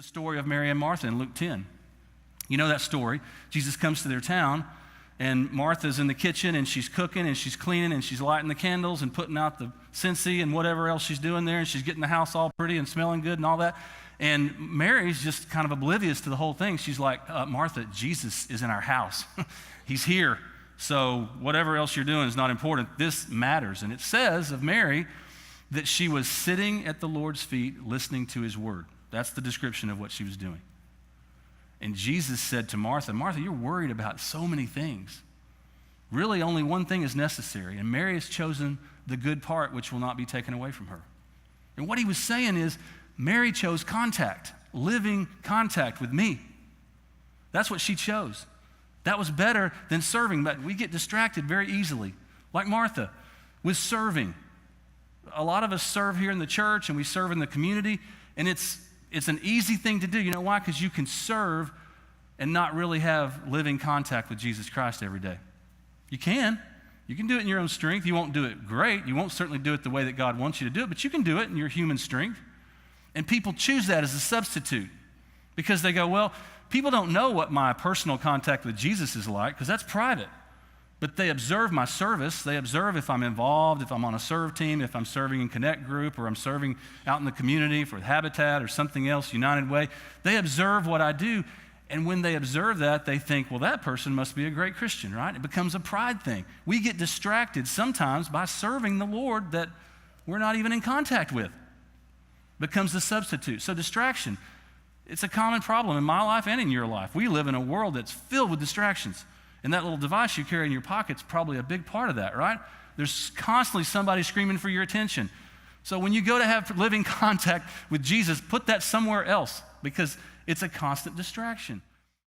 the story of Mary and Martha in Luke 10. You know that story. Jesus comes to their town, and Martha's in the kitchen, and she's cooking, and she's cleaning, and she's lighting the candles and putting out the scentsy and whatever else she's doing there, and she's getting the house all pretty and smelling good and all that. And Mary's just kind of oblivious to the whole thing. She's like, Martha, Jesus is in our house. He's here. So whatever else you're doing is not important. This matters. And it says of Mary that she was sitting at the Lord's feet listening to his word. That's the description of what she was doing. And Jesus said to Martha, Martha, you're worried about so many things. Really, only one thing is necessary. And Mary has chosen the good part, which will not be taken away from her. And what he was saying is, Mary chose contact, living contact with me. That's what she chose. That was better than serving, but we get distracted very easily, like Martha, with serving. A lot of us serve here in the church and we serve in the community, and it's an easy thing to do. You know why? Because you can serve and not really have living contact with Jesus Christ every day. You can. You can do it in your own strength. You won't do it great. You won't certainly do it the way that God wants you to do it, but you can do it in your human strength. And people choose that as a substitute because they go, well, people don't know what my personal contact with Jesus is like because that's private. But they observe my service. They observe if I'm involved, if I'm on a serve team, if I'm serving in Connect Group, or I'm serving out in the community for Habitat or something else, United Way. They observe what I do. And when they observe that, they think, well, that person must be a great Christian, right? It becomes a pride thing. We get distracted sometimes by serving the Lord that we're not even in contact with. Becomes the substitute. So distraction, it's a common problem in my life and in your life. We live in a world that's filled with distractions. And that little device you carry in your pocket's probably a big part of that, right? There's constantly somebody screaming for your attention. So when you go to have living contact with Jesus, put that somewhere else because it's a constant distraction.